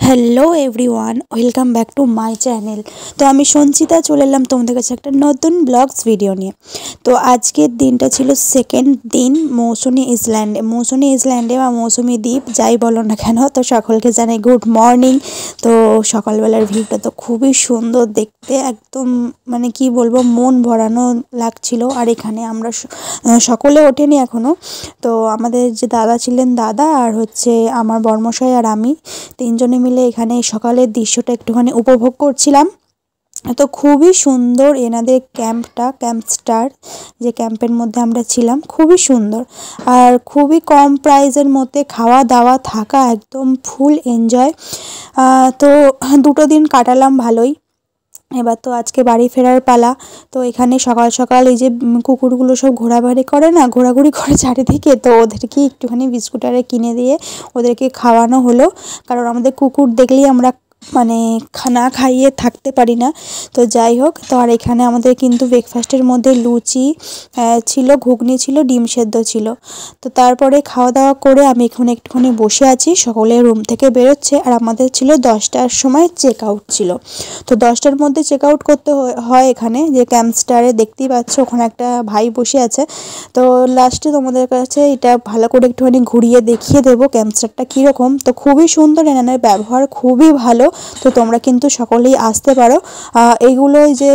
Hello everyone, welcome back to my channel. তো আমি সঞ্চিতা চলে এলাম তোমাদের কাছে একটা নতুন ব্লগস ভিডিও নিয়ে। তো আজকের দিনটা ছিল সেকেন্ড দিন মৌসুমী ইসল্যান্ডে বা মৌসুমী দ্বীপ যাই বলো না কেন। তো সকলকে জানাই গুড মর্নিং। তো সকালবেলার ভিউটা তো খুবই সুন্দর দেখতে, একদম মানে কি বলবো, মন ভরানো লাগছিল। আর এখানে আমরা সকলে ওঠেনি এখনও। তো আমাদের যে দাদা ছিলেন, দাদা আর হচ্ছে আমার বর্মশাই আর আমি তিনজনে মিলে এখানে সকালের দৃশ্যটা একটুখানি উপভোগ করছিলাম। তো খুবই সুন্দর এনাদের ক্যাম্প স্টার, যে ক্যাম্পের মধ্যে আমরা ছিলাম, খুবই সুন্দর আর খুবই কম প্রাইসের মধ্যে খাওয়া দাওয়া থাকা, একদম ফুল এনজয়। তো দুটো দিন কাটালাম ভালোই। এবার তো আজকে বাড়ি ফেরার পালা। তো এখানে সকাল সকাল এই যে কুকুরগুলো সব ঘোরাঘুরি করে চারিদিকে, তো ওদেরকে একটুখানি বিস্কুট আরে কিনে দিয়ে ওদেরকে খাওয়ানো হলো। কারণ আমাদের কুকুর দেখলেই আমরা মানে না খাইয়ে থাকতে পারি না। তো যাই হোক, তো আর এখানে আমাদের কিন্তু ব্রেকফাস্টের মধ্যে লুচি ছিল, ঘুগনি ছিল, ডিম সেদ্ধ ছিল। তো তারপরে খাওয়া দাওয়া করে আমি এখন একটুখানি বসে আছি, সকলে রুম থেকে বেরোচ্ছে। আর আমাদের ছিল 10টার সময় চেক আউট ছিল। তো 10টার মধ্যে চেক আউট করতে হয় এখানে, যে ক্যাম্পস্টারে দেখতেই পাচ্ছ ওখানে একটা ভাই বসে আছে। তো লাস্টে তোমাদের কাছে এটা ভালো করে একটুখানি ঘুরিয়ে দেখিয়ে দেবো ক্যাম্পস্টারটা কীরকম। তো খুবই সুন্দর, এনাদের ব্যবহার খুবই ভালো। তো তোমরা কিন্তু সকলেই আসতে পারো। এইগুলো যে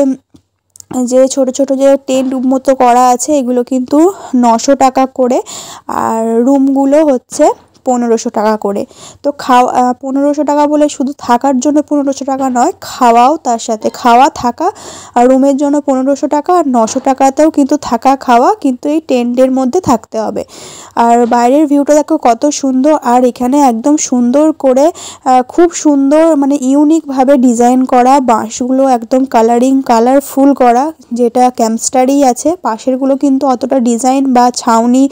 যে ছোট ছোট যে টেন্ট মতো করা আছে, এগুলো কিন্তু 900 টাকা করে, আর রুমগুলো হচ্ছে 1500 টাকা করে। তো 1500 টাকা বলে শুধু থাকার জন্য 1500 টাকা নয়, খাওয়াও তার সাথে, খাওয়া থাকা আর রুমের জন্য 1500 টাকা, আর 900 টাকাতেও কিন্তু থাকা খাওয়া, কিন্তু এই টেন্টের মধ্যে থাকতে হবে। আর বাইরের ভিউটা দেখো কত সুন্দর। আর এখানে একদম সুন্দর করে খুব সুন্দর মানে ইউনিকভাবে ডিজাইন করা, বাঁশগুলো একদম কালারফুল করা, যেটা ক্যাম্পস্টারেই আছে। পাশেরগুলো কিন্তু অতটা ডিজাইন বা ছাউনি,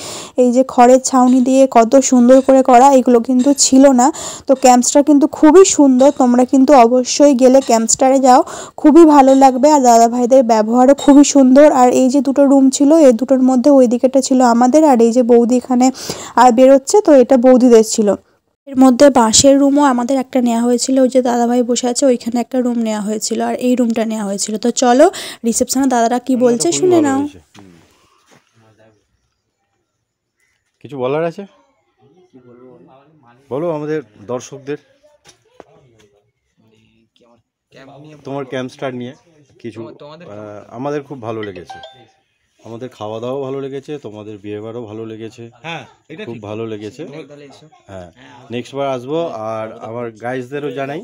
এই যে খড়ের ছাউনি দিয়ে কত সুন্দর করে করা, এগুলো কিন্তু ছিল না। তো ক্যাম্পস্টার কিন্তু খুবই সুন্দর, তোমরা কিন্তু অবশ্যই গেলে ক্যাম্পস্টারে যাও, খুবই ভালো লাগবে। আর দাদা ভাইদের ব্যবহারও খুবই সুন্দর। আর এই যে দুটো রুম ছিল, এই দুটোর মধ্যে ওই দিকেটা ছিল আমাদের, আর এই যে বৌদি এখানে বেরোচ্ছে, তো এটা বৌদিদের ছিল। এর মধ্যে বাঁশের রুমও আমাদের একটা নেওয়া হয়েছিল, ওই যে দাদাভাই বসে আছে ওইখানে একটা রুম নেওয়া হয়েছিল, আর এই রুমটা নেওয়া হয়েছিল। তো চলো রিসেপশনে দাদারা কি বলছে শুনে নাও। কিছু বলার আছে? বলো আমাদের দর্শকদের তোমার ক্যাম্পস্টার নিয়ে কিছু। আমাদের খুব ভালো লেগেছে, আমাদের খাওয়া দাওয়াও ভালো লেগেছে, তোমাদের বিহেভিয়ারও ভালো লেগেছে, খুব ভালো লেগেছে। হ্যাঁ, নেক্সট বার আসবো। আর আমার গাইজদেরও জানাই,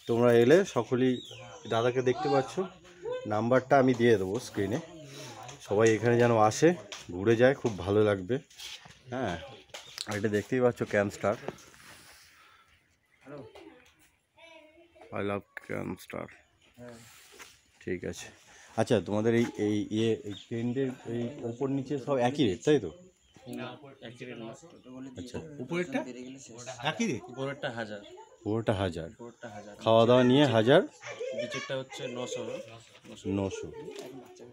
তোমরা এলে সকলেই দাদাকে দেখতে পাচ্ছ, নাম্বারটা আমি দিয়ে দেবো স্ক্রিনে, সবাই এখানে যেন আসে, ঘুরে যায়, খুব ভালো লাগবে। হ্যাঁ, আর এটা দেখতেই পাচ্ছ ক্যাম্পস্টার, আই লাভ ক্যাম্পস্টার। ঠিক আছে, আচ্ছা তোমাদের এই টেন্টের এই ওপর নিচে সব একই রেট, তাই তো? আচ্ছা, উপরেরটা একই রেট, উপরেরটা 1000, পুরোটা 1000, খাওয়া দাওয়া নিয়ে 1000, নিচেরটা হচ্ছে 900।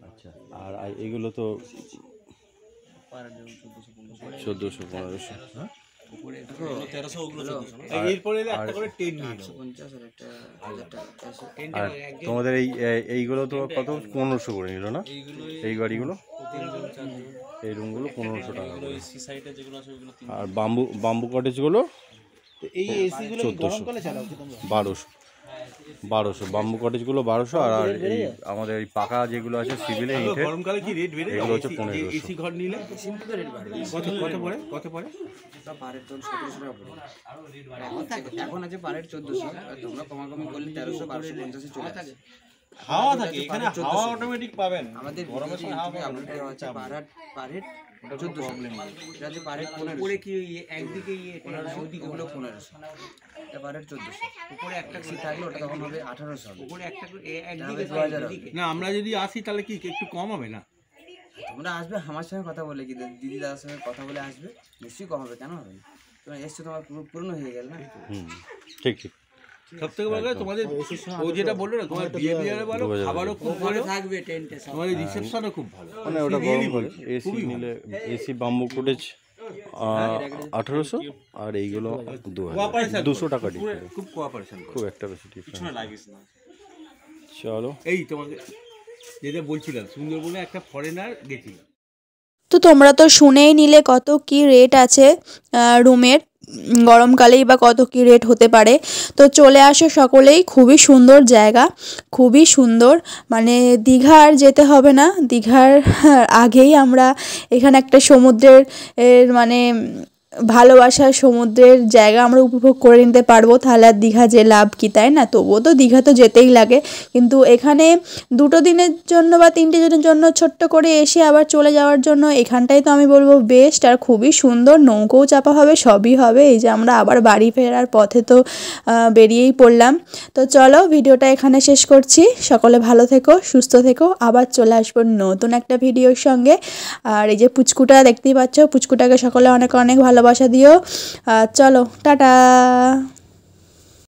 আচ্ছা, আর এগুলো তো 1400-1500। হ্যাঁ, আর তোমাদের এইগুলো তো কত, 1500 করে নিল না এই গাড়িগুলো? এই রুমগুলো 1500 টাকা করে। আর বাম্বু কটেজগুলো 1200 বাম্বু কটেজগুলো 1200। আর এই আমাদের এই পাকা যেগুলো আছে সিভিলে গরমকালে কি রেট বেড়ে এগুলো হচ্ছে 1500। এসি ঘর নিলে কত পড়ে? পারের 1700 টাকা পড়ে এখন আছে পারের 1400, তোমরা কমাকমি করলে 1300 1250 চলে আসে। হাওয়া থাকে এখানে, হাওয়া অটোমেটিক পাবেন। আমাদের গরমের সময় হাওয়া আপডেট হচ্ছে পারের 1400, এটা আছে পারের 1500, উপরে কি একদিকে 1500, ওদিকে হলো 1500, এটা পারের 1400। উপরে একটা সিট থাকলে ওটা তখন হবে 1800 হবে, উপরে একটা একদিকে 2000 না। আমরা যদি আসি তাহলে কি একটু কম হবে না? তোমরা আসবে আমার সঙ্গে কথা বলে, কি দিদি দাদার সঙ্গে কথা বলে আসবে, নিশ্চয়ই কম হবে, কেন হবে না? তোমরা এসছো, তোমার পুরনো হয়ে গেল না। ঠিক ঠিক। সব থেকে বড় কথা তোমাদের ও যেটা বললো না, তোমার বিহেভিয়ার ভালো, খাবারও খুব ভালো থাকবে, টেন্টে তোমাদের রিসেপশনও খুব ভালো। মানে ওটা গরম করে এসি নিলে, এসি বাম্বু কটেজ 1800 আর এইগুলো 2000 200 টাকা ডিফারেন্স, খুব কোঅপারেশন, খুব একটা বেশি ডিফারেন্স। চলো এই তোমাকে যেটা বলছিলাম সুন্দরবনে একটা ফরেনার গেছিল। তো তোমরা তো শুনেই নিলে কত কি রেট আছে রুমের, গরমকালেই বা কত কি রেট হতে পারে। তো চলে আসো সকলেই, খুবই সুন্দর জায়গা, খুবই সুন্দর, মানে দীঘা আর যেতে হবে না। দীঘার আগেই আমরা এখানে একটা সমুদ্রের মানে ভালোবাসার সমুদ্রের জায়গা আমরা উপভোগ করে নিতে পারবো, তাহলে আর দীঘা যে লাভ কি, তাই না? তবুও তো দীঘা তো যেতেই লাগে, কিন্তু এখানে 2 দিনের জন্য বা 3 দিনের জন্য ছোট্ট করে এসে আবার চলে যাওয়ার জন্য এখানটাই তো আমি বলবো বেস্ট। আর খুবই সুন্দর, নৌকোও চাপা হবে, সবই হবে। এই যে আমরা আবার বাড়ি ফেরার পথে তো বেরিয়েই পড়লাম। তো চলো ভিডিওটা এখানে শেষ করছি। সকলে ভালো থেকো, সুস্থ থেকো, আবার চলে আসবো নতুন একটা ভিডিওর সঙ্গে। আর এই যে পুচকুটা দেখতেই পাচ্ছ, পুচকুটাকে সকলে অনেক অনেক ভালোবাসা দিও। চলো টাটা।